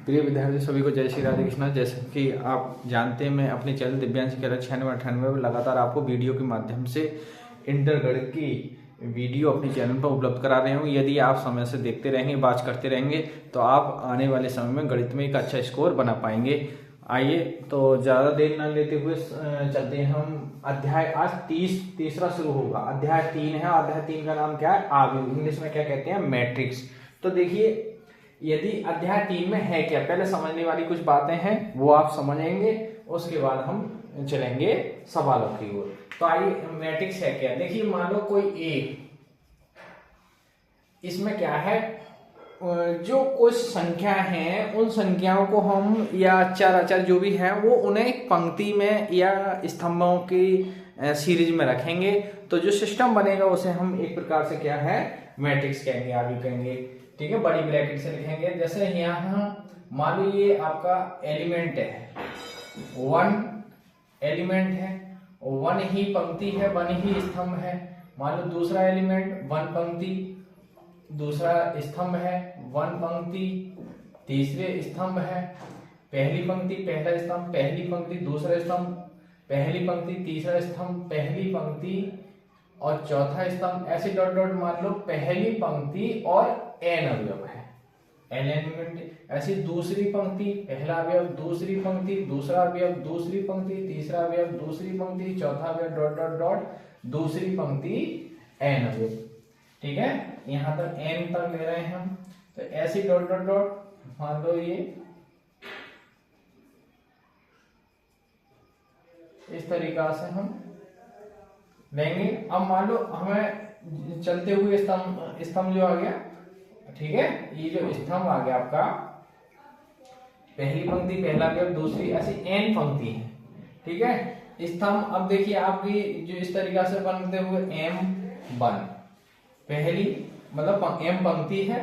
प्रिय विद्यार्थी सभी को जय श्री राधे कृष्णा। जैसे कि आप जानते हैं, मैं अपने चैनल दिव्यांश के 96-98 में लगातार आपको वीडियो के माध्यम से इंटर गणित की वीडियो अपने चैनल पर उपलब्ध करा रहे हूँ। यदि आप समय से देखते रहेंगे, बात करते रहेंगे, तो आप आने वाले समय में गणित में एक अच्छा स्कोर बना पाएंगे। आइए तो ज़्यादा देर न लेते हुए चलते हैं हम अध्याय। आज तीसरा शुरू होगा। अध्याय 3 है। अध्याय 3 का नाम क्या है? आव्यूह। इंग्लिश में क्या कहते हैं? मैट्रिक्स। तो देखिए, यदि अध्याय 3 में है क्या, पहले समझने वाली कुछ बातें हैं वो आप समझेंगे, उसके बाद हम चलेंगे सवालों की ओर। तो आइए, मैट्रिक्स है क्या? देखिए, मान लो कोई ए, इसमें क्या है, जो कुछ संख्या हैं उन संख्याओं को हम या अक्षर अक्षर जो भी है वो उन्हें एक पंक्ति में या स्तंभों की सीरीज में रखेंगे। तो जो सिस्टम बनेगा उसे हम एक प्रकार से क्या है, मैट्रिक्स कहेंगे, आगे कहेंगे। ठीक है, बड़ी ब्रैकेट से लिखेंगे। जैसे यहाँ मान लो ये आपका एलिमेंट है, 1 एलिमेंट है, 1 ही पंक्ति है, 1 ही स्तंभ है। मान लो दूसरा एलिमेंट 1 पंक्ति, दूसरा स्तंभ है, 1 पंक्ति, तीसरे स्तंभ है, पहली पंक्ति पहला स्तंभ, पहली पंक्ति दूसरा स्तंभ, पहली पंक्ति तीसरा स्तंभ, पहली पंक्ति और चौथा स्तंभ, ऐसे डॉट डॉट मान लो पहली पंक्ति और n अवयव है, n एलिमेंट। ऐसी दूसरी पंक्ति पहला अवयव, दूसरी पंक्ति दूसरा अवयव, दूसरी पंक्ति तीसरा अवयव, दूसरी पंक्ति चौथा अवयव, डॉट डॉट डॉट दूसरी पंक्ति n अवयव। ठीक है, यहां तक n तक ले रहे हैं हम। तो ऐसी डॉट डॉट डॉट मान लो ये इस तरीका से हम लेंगे। अब मान लो हमें चलते हुए स्तंभ जो आ गया, ठीक है, ये जो स्तंभ आ गया आपका, पहली पंक्ति पहला अवयव दूसरी, ऐसी n पंक्ति है। ठीक है, स्तंभ। अब देखिए आपकी जो इस तरीका से बनते हुए m1, पहली मतलब m पंक्ति है,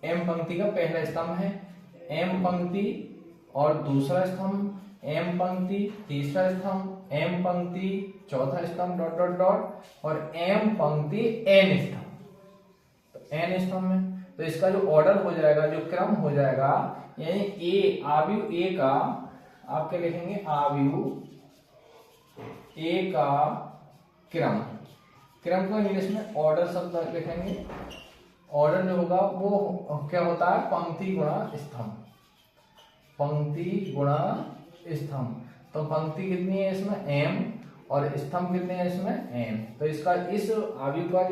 m पंक्ति का पहला स्तंभ है, m पंक्ति और दूसरा स्तंभ, m पंक्ति तीसरा स्तंभ, m पंक्ति चौथा स्तंभ, डॉट डॉट डॉट और m पंक्ति n स्तंभ। तो n स्तंभ में तो इसका जो ऑर्डर हो जाएगा, जो क्रम हो जाएगा, यानी ए आव्यूह ए का आपके लिखेंगे आव्यूह ए का क्रम क्रम को इंग्लिश में ऑर्डर शब्द लिखेंगे। ऑर्डर जो होगा वो क्या होता है? पंक्ति गुणा स्तंभ, पंक्ति गुणा स्तंभ। तो पंक्ति कितनी है इसमें? m और स्तंभ कितने हैं इसमें? n। तो इसका इस आव्यूह का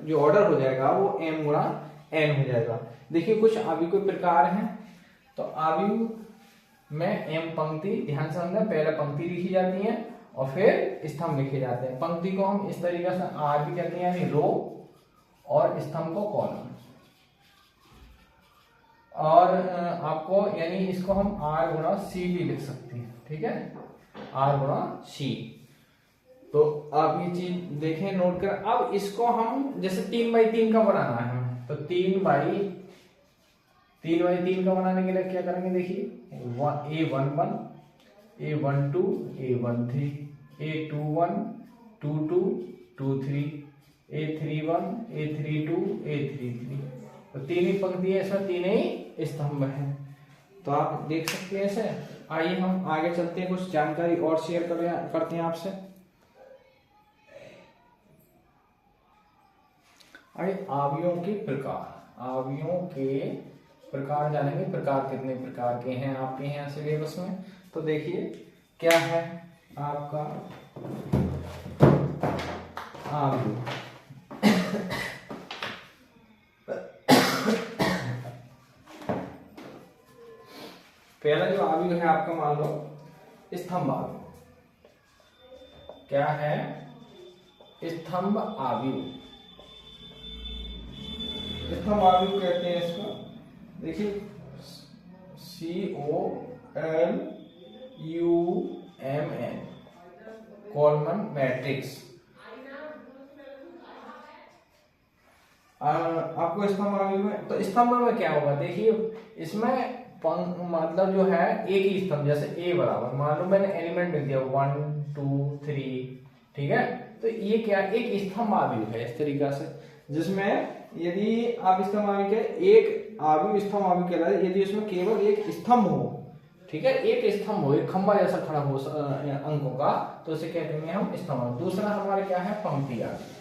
जो ऑर्डर हो जाएगा वो m गुणा n हो जाएगा। देखिए, कुछ आव्यूह के प्रकार हैं। तो आव्यूह में m पंक्ति, ध्यान से समझना, पहले पंक्ति लिखी जाती है और फिर स्तंभ लिखे जाते हैं। पंक्ति को हम इस तरीके से r भी कहते हैं, यानी रो, और स्तंभ को कॉलम। और आपको यानी इसको हम r गुणा c भी लिख सकते हैं। ठीक है, r गुणा c। तो आप ये चीज देखें, नोट कर। अब इसको हम जैसे 3x3 का बनाना है, तो 3x3 का बनाने के लिए क्या करेंगे? देखिए, a11, a12, a13, a21, 22, 23, a31, a32, a33। तो 3 ही पंक्ति है इसमें, 3 ही स्तंभ है। तो आप देख सकते हैं इसे। आइए हम आगे चलते हैं, कुछ जानकारी और शेयर करते हैं आपसे। आइए, आव्यूहों के प्रकार, आव्यूहों के प्रकार जानेंगे। प्रकार कितने प्रकार के हैं आपके यहाँ सिलेबस में? तो देखिए, क्या है आपका आव्यूह। पहला जो आव्यूह है आपका, मान लो स्तंभ आव्यूह। क्या है? स्तंभ आव्यूह। स्तंभ आव्यूह कहते हैं इसको। देखिए, COLUMN, कॉलमन मैट्रिक्स। आपको स्तंभ आव्यूह में, तो स्तंभ में क्या होगा? देखिए, इसमें मतलब जो है एक ही स्तंभ, जैसे a बराबर, मान लो मैंने एलिमेंट लिख दिया 1 2 3। ठीक है, तो ये क्या, एक स्तंभ आव्यूह है इस तरीका से, जिसमें यदि आप स्तंभ आव्यूह के एक आव्यूह स्तंभ आव्यूह कहलाता है यदि उसमें केवल एक स्तंभ हो, ठीक है, एक स्तंभ हो, एक खंबा जैसा खड़ा हो अंकों का, तो उसे कहते हैं हम स्तंभ। दूसरा हमारे क्या है, पंक्ति आव्यूह।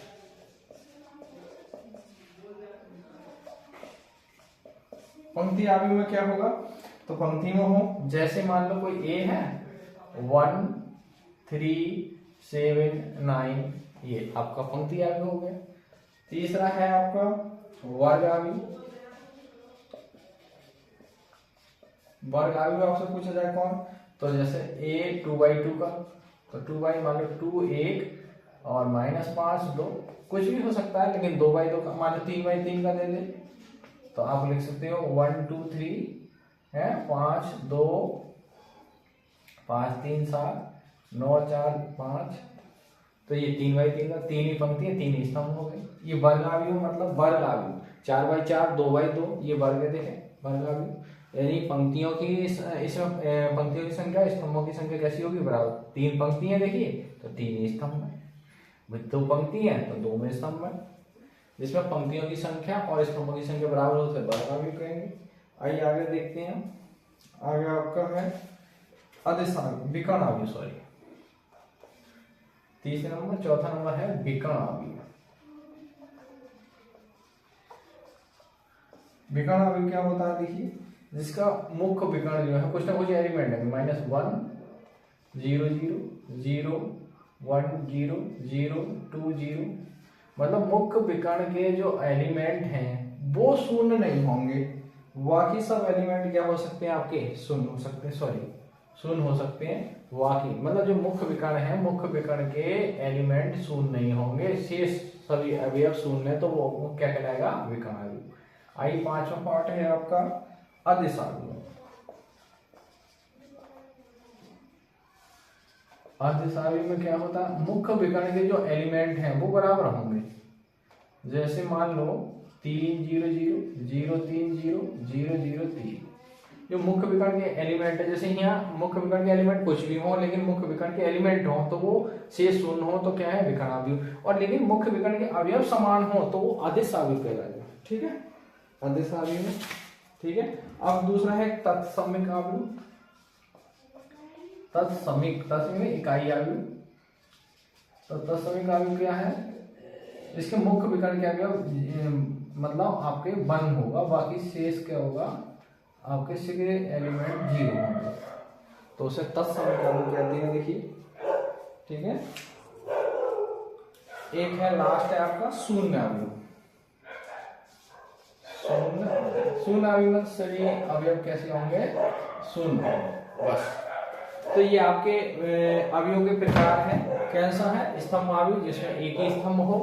पंक्ति आव्यूह में क्या होगा, तो पंक्ति में हो, जैसे मान लो कोई ए है 1 3 7 9, ये आपका पंक्ति आव्यूह हो गया। तीसरा है आपका वर्ग आव्यूह। वर्ग आव्यूह आपसे पूछा जाए कौन, तो जैसे a 2/2 का, तो 2 बाई मान लो 2 1 और -5 2, कुछ भी हो सकता है, लेकिन 2/2 का मान लो 3/3 का दे दे, तो आप लिख सकते हो 1 2 3 है 5 2 5 3 7 9 4 5, तो ये 3/3 का, 3 ही पंक्ति है 3 ही स्तंभ हो गए। ये वर्ग आव्यूह मतलब वर्ग आव्यूह, 4/4 2/2 ये वर्ग देखें, वर्ग आव्यूह। यानी पंक्तियों की इसमें पंक्तियों की संख्या स्तंभों की संख्या कैसी होगी, बराबर। 3 पंक्तियां देखिए तो 3 ही स्तंभ है, 2 पंक्ति है तो 2 में स्तंभ है। जिसमें पंक्तियों की संख्या और स्तंभों की संख्या बराबर हो तो वर्ग आव्यूह कहेंगे। आइए आगे देखते हैं, आगे आपका है अदिश आव्यूह, विकर्ण आव्यूह, सॉरी, तीसरा नंबर। चौथा नंबर है विकर्ण आव्यूह। विकर्ण आव्यूह क्या होता है, देखिए, जिसका मुख्य विकर्ण जो है कुछ ना कुछ एलिमेंट है, -1 0 0 0 1 0 0 2 0, मतलब मुख्य विकर्ण के जो एलिमेंट हैं वो शून्य नहीं होंगे, बाकी सब एलिमेंट क्या हो सकते हैं आपके, शून्य हो सकते हैं, सॉरी शून्य हो सकते हैं। बाकी मतलब जो मुख्य विकर्ण है, मुख्य विकर्ण के एलिमेंट शून्य नहीं होंगे, शेष सभी अवयव शून्य है, तो वो क्या कहलाएगा, विकर्ण आव्यूह। आइए पांचवा पार्ट है आपका अदिश आव्यूह। अदिश आव्यूह में क्या होता है, मुख्य विकर्ण के जो एलिमेंट हैं वो बराबर होंगे। जैसे मान लो 3 0 0 0 3 0 0 0 3, जो मुख्य विकर्ण के एलिमेंट है, जैसे यहाँ मुख्य विकर्ण के एलिमेंट कुछ भी हो लेकिन मुख्य विकर्ण के एलिमेंट हो तो वो शेष शून्य हो तो क्या है, विकर्ण आव्यूह। और लेकिन मुख्य विकर्ण के अवयव समान हो तो वो अदिश आव्यूह कहलाएगा, ठीक है, अदिश आव्यूह, ठीक है। अब दूसरा है तत्समिक आव्यूह। तत्समिक, तत्समिक इकाई आव्यूह। तो तत्समिक आव्यूह क्या है, इसके मुख्य विकर्ण के अवयव मतलब आपके 1 होगा, बाकी शेष क्या होगा, आपके सभी एलिमेंट 0 होंगे, तो उसे तत्समिक आव्यूह कहते हैं, देखिए, ठीक है। एक है लास्ट है आपका शून्य आव्यूह। शून्य आव्यूह में सभी अवयव कैसे होंगे, शून्य होंगे, बस। तो ये आपके आव्यूह के प्रकार है, कैसा है, स्तंभ आव्यूह जिसमें एक ही स्तंभ हो,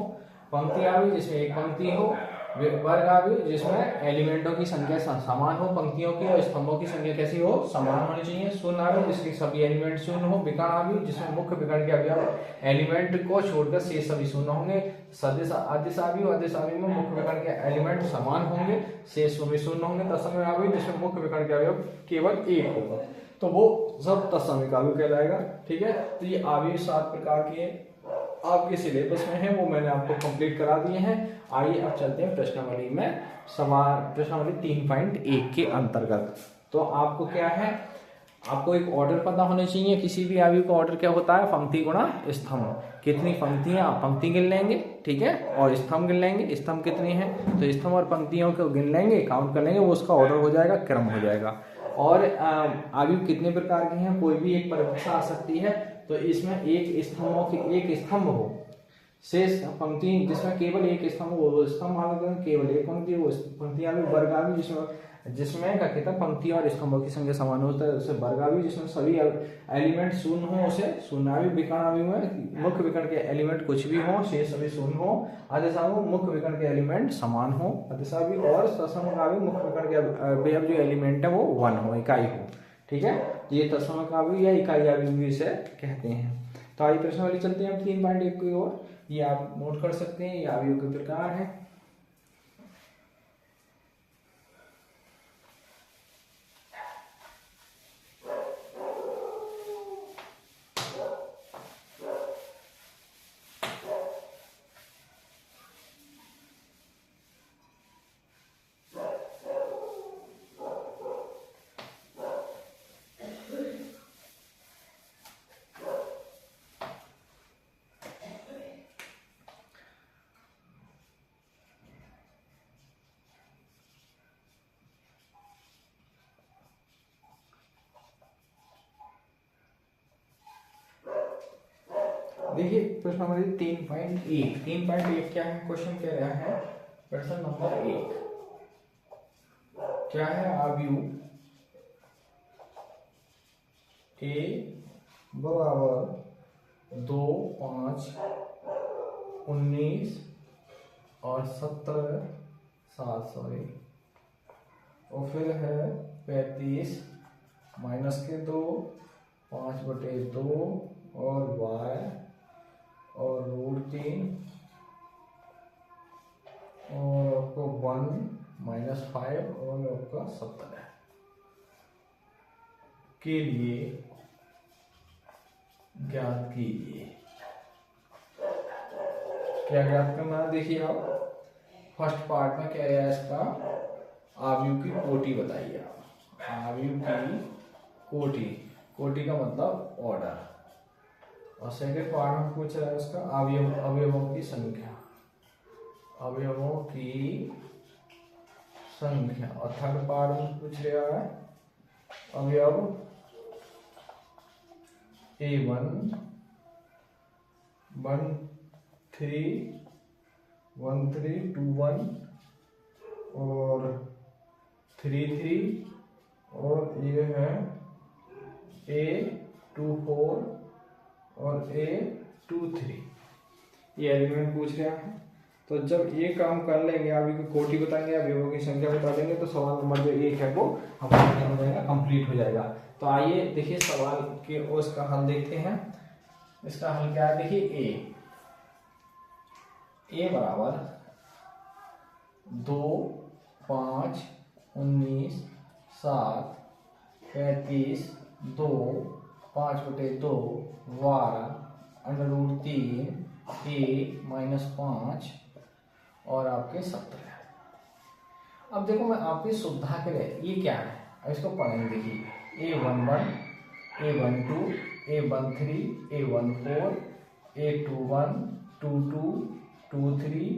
पंक्ति आव्यूह जिसमें एक पंक्ति हो, वर्ग आव्यूह जिसमें एलिमेंटों की संख्या समान हो, पंक्तियों की और स्तंभों की संख्या कैसी हो, समान होनी चाहिए, शून्य आव्यूह जिसके सभी एलिमेंट शून्य हो, विकर्ण आव्यूह जिसमें मुख्य विकर्ण के अवयव एलिमेंट को छोड़कर शेष सभी शून्य होंगे, सदिश अदिश आव्यूह, अदिश आव्यूह में मुख्य विकर्ण के एलिमेंट समान होंगे, शेष सभी शून्य होंगे, तत्समिक आव्यूह जिसमें मुख्य विकर्ण के अवयव केवल एक होगा, तो वो सब तत्समिक आव्यूह कहलाएगा, ठीक है। तो ये आव्यूह 7 प्रकार के आपके सिलेबस में है, वो मैंने आपको कंप्लीट करा दिए हैं। आइए अब चलते हैं प्रश्नावली में, प्रश्नावली 3.1 के अंतर्गत। तो आपको क्या है, आपको एक ऑर्डर पता होने चाहिए, किसी भी आव्यूह का ऑर्डर क्या होता है, पंक्ति गुणा स्तंभ। कितनी पंक्तियां, आप पंक्ति गिन लेंगे, ठीक है, और स्तंभ गिन लेंगे, स्तंभ कितने हैं तो स्तंभ और पंक्तियों को गिन लेंगे, काउंट कर लेंगे, वो उसका ऑर्डर हो जाएगा, क्रम हो जाएगा। और आव्यूह कितने प्रकार के हैं, कोई भी एक परिभाषा आ सकती है, तो इसमें एक स्तंभ हो, शेष पंक्ति जिसमें केवल एक स्तंभ हो, वो स्तंभ आव्यूह, केवल एक पंक्ति वो पंक्ति आव्यूह। वर्ग आव्यूह जिसमें क्या कहता है, पंक्ति और स्तंभों की संख्या समान होता है, उसे वर्ग आव्यूह। जिसमें सभी एलिमेंट शून्य हो उसे शून्य आव्यूह। विकर्ण आव्यूह में मुख्य विकर्ण के एलिमेंट कुछ भी हो, शेष सभी शून्य हो। अदिश आव्यूह मुख्य विकर्ण के एलिमेंट समान हो, अदिश आव्यूह। और तत्समिक आव्यूह मुख्य विकर्ण के अवयव जो एलिमेंट है वो 1 हो, इकाई हो, ठीक है। ये तत्समिक आव्यूह या इकाई आव्यूह भी इसे कहते हैं। तो आइए प्रश्नावली चलते हैं हम 3.1 की ओर, ये आप नोट कर सकते हैं, ये आव्यूह के प्रकार है। देखिए प्रश्न नंबर 3.1। 3.1 क्या है? क्वेश्चन कह रहा है प्रश्न नंबर 1 क्या है? आव्यूह ए बराबर 2, 5, 19 और 7 सॉरी, और फिर है 35 माइनस के 2, 5/2 और y और √3 और आपको 1 - 5 और आपका 70 के लिए ज्ञात कीजिए। क्या ज्ञात करना है? देखिए आप फर्स्ट पार्ट में क्या है इसका, आव्यूह की कोटि बताइए आप। आव्यूह की कोटि, कोटि का मतलब ऑर्डर। और सेकंड पार्ट में पूछ रहा है उसका अवयवों की संख्या, अवयवों की संख्या। और थर्ड पार्ट में पूछ रहा है अवयव A1 1 3 1 3 2 1 और 3 3 और ये है A2 4 और A2 3, ये एलिमेंट पूछ रहा है। तो जब ये काम कर लेंगे, अभी कोटि बताएंगे, अवयवों की संख्या बता देंगे, तो सवाल नंबर जो 1 है वो हमारा क्या हो जाएगा, कंप्लीट हो जाएगा। तो आइए देखिए सवाल के उसका हल देखते हैं। इसका हल क्या है? देखिए ए बराबर 2, 5, 19, 7, 35, 2, 5/2, 12, √3 a - 5 और आपके 17। अब देखो मैं आपकी सुविधा के लिए, ये क्या है अब इसको पढ़ेंगे। देखिए A11, A12, A13, A14, A21, 22, 23,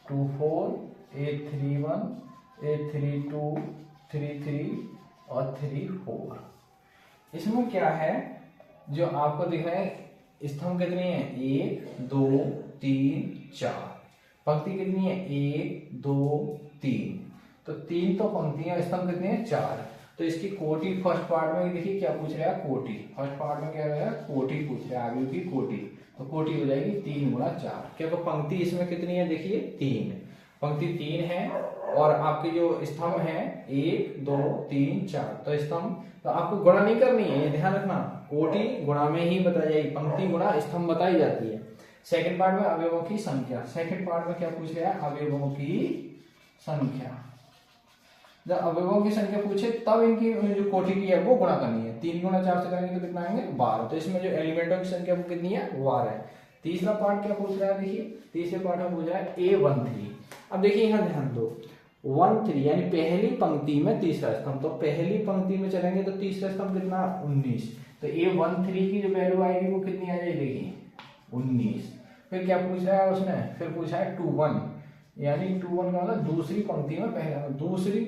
24, A31, A32, 33 और 34। इसमें क्या है जो आपको दिख रहे हैं, स्तंभ कितने हैं? 1 2 3 4। पंक्ति कितनी है? 1 2 3। तो 3 तो पंक्तियां, स्तंभ कितने हैं? 4। तो इसकी कोटि फर्स्ट पार्ट में देखिए क्या पूछ रहा है, कोटि। फर्स्ट पार्ट में क्या है, कोटि पूछ रहा है, आव्यूह की कोटि। तो कोटि हो जाएगी 3 × 4। क्या पंक्ति इसमें कितनी है? देखिए 3, पंक्ति 3 है। और आपके जो स्तंभ है 1 2 3 4। तो स्तंभ, तो आपको गुणा नहीं करनी है, ये ध्यान रखना, कोटि गुणा में ही बताई जाएगी, पंक्ति गुणा स्तंभ बताई जाती है। सेकंड पार्ट में अवयवों की संख्या। सेकंड पार्ट में क्या पूछ रहा है? अवयवों की संख्या। जब अवयवों की संख्या पूछे तब इनकी जो कोटि की है वो गुणा करनी है। 3 × 4 से करेंगे तो कितना आएंगे? 12। तो इसमें जो एलिमेंटों की संख्या वो कितनी है? 12 है। तीसरा पार्ट क्या पूछ रहा है? देखिए तीसरे पार्ट में पूछ रहा है A13। अब देखिए यहाँ ध्यान दो, 1 3 यानी पहली पंक्ति में तीसरा स्तंभ। तो पहली पंक्ति में चलेंगे तो तीसरा स्तंभ कितना? 19। तो A13 की जो वैल्यू आएगी वो कितनी आ जाएगी? 19। फिर क्या पूछ रहा है उसने? फिर पूछा है 21, यानी 21 का मतलब दूसरी पंक्ति में पहला, दूसरी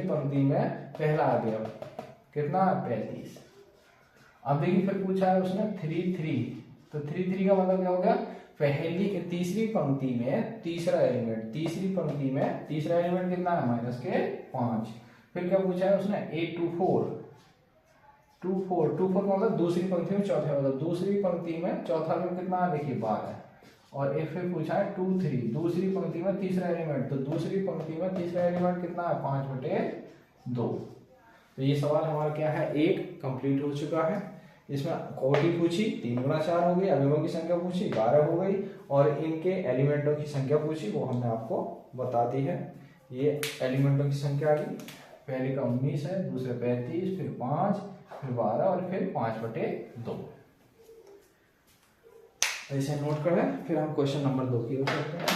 पंक्ति में पहला अवयव कितना? 35। अब देखिए फिर पूछा है उसने 3 3। तो 3 3 का मतलब क्या हो गया? तीसरी पंक्ति में तीसरा एलिमेंट, तीसरी पंक्ति में तीसरा एलिमेंट कितना है? -5। फिर क्या पूछा है उसने? A24। 24 का मतलब दूसरी पंक्ति में चौथा, मतलब दूसरी पंक्ति में चौथा एलिमेंट कितना है? देखिए 12। और फिर पूछा है 2 3, दूसरी पंक्ति में तीसरा एलिमेंट। तो दूसरी पंक्ति में तीसरा एलिमेंट कितना है? 5/2। तो ये सवाल हमारा क्या है? 1 कंप्लीट हो चुका है। इसमें कोटि पूछी 3 × 4 हो गई, अवयवों की संख्या पूछी 12 हो गई, और इनके एलिमेंटों की संख्या पूछी वो हमने आपको बता दी है। ये एलिमेंटों की संख्या आ गई, पहले का 19 है, दूसरे 35, फिर 5, फिर 12 और फिर 5/2। ऐसे नोट करें। फिर हम क्वेश्चन नंबर 2 की ओर चलते हैं।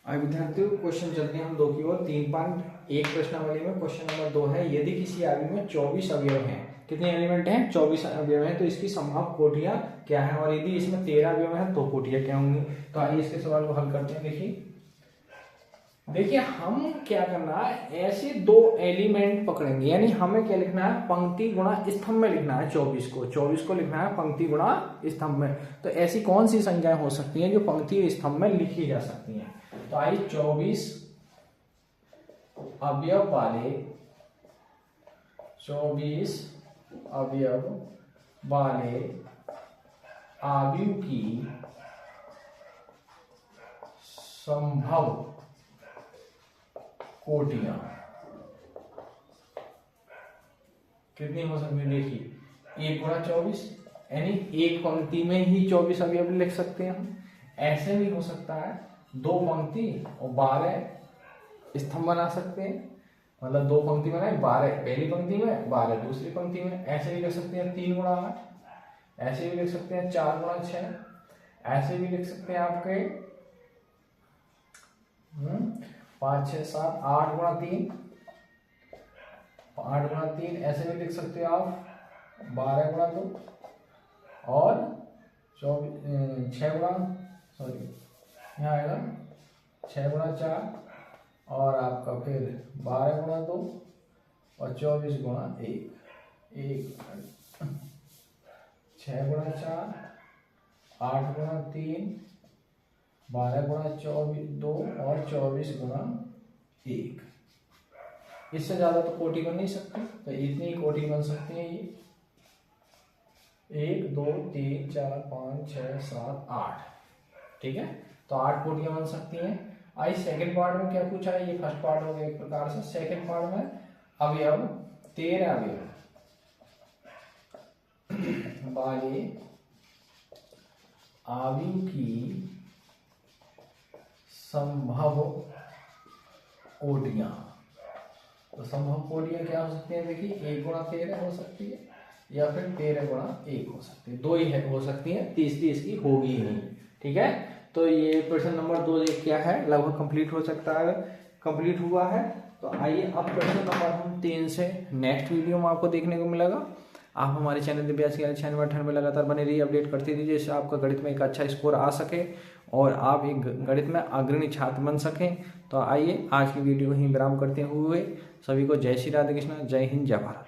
आइए विद्यार्थियों क्वेश्चन चलते हैं हम 2 की ओर। 3.1 प्रश्नावली में क्वेश्चन नंबर 2 है, यदि किसी आव्यूह में 24 अवयव हैं, कितने एलिमेंट हैं? 24 अवयव हैं, तो इसकी संभाव्य कोटियां क्या है? और यदि इसमें 13 अवयव हैं तो कोटियां क्या होंगी? तो आइए इसके सवाल को हल करते हैं। देखिए देखिए हम क्या करना है, ऐसे दो एलिमेंट पकड़ेंगे, यानी हमें क्या लिखना है, पंक्ति गुणा स्तंभ में लिखना है 24 को लिखना है पंक्ति गुणा स्तंभ में। तो ऐसी कौन सी संख्याएं हो सकती हैं जो पंक्ति और स्तंभ में लिखी जा सकती हैं? तो आइए 24 अवयव वाले 24 अवयव वाले आयु की संभव कोटियां कितनी हो सकती है? देखिए 1 गुणा 24, यानी एक पंक्ति में ही 24 अवयव लिख सकते हैं हम। ऐसे भी हो सकता है 2 पंक्ति और 12 स्तंभ बना सकते हैं, मतलब 2 पंक्ति बनाए, 12 पहली पंक्ति में 12 दूसरी पंक्ति में। ऐसे भी लिख सकते हैं 3 गुणा 8, ऐसे भी लिख सकते हैं 4 गुणा 6, ऐसे भी लिख सकते हैं आपके 5 6 7 8 गुणा 3, 8 गुणा 3, ऐसे भी लिख सकते हो आप 12 गुणा 2 और 6 गुणा, सॉरी यहाँ आएगा 6 गुणा 4 और आपका फिर 12 गुणा 2 और 24 गुणा 1, 6 गुणा 4, 8 गुणा 3, 12 गुणा 2 और 24 गुणा 1। इससे ज्यादा तो कोटि बन नहीं सकती, तो इतनी ही कोटि बन सकती है ये 1 2 3 4 5 6 7 8। ठीक है, तो 8 कोटियां बन सकती हैं। आई सेकंड पार्ट में क्या पूछा है, ये फर्स्ट पार्ट हो गया एक प्रकार से। सेकंड पार्ट में अवयव 13 अवयव वाले आयु की संभव कोटियां। तो संभव कोटियां क्या हो सकती है? देखिए 1 गुणा 13 हो सकती है या फिर 13 गुणा 1 हो सकती है, 2 ही है हो सकती है, तीसरी इसकी होगी ही नहीं। ठीक है, तो ये प्रश्न नंबर 2 ये क्या है, लगभग कंप्लीट हो सकता है, कंप्लीट हुआ है। तो आइए अब प्रश्न नंबर हम 3 से नेक्स्ट वीडियो में आपको देखने को मिलेगा। आप हमारे चैनल दिव्यास के 96 में लगातार बने रहिए, अपडेट करते रहिए, जिससे आपका गणित में एक अच्छा स्कोर आ सके और आप एक गणित में अग्रणी छात्र बन सकें। तो आइए आज की वीडियो यहीं विराम करते हुए सभी को जय श्री राधे कृष्ण, जय हिंद, जय भारत।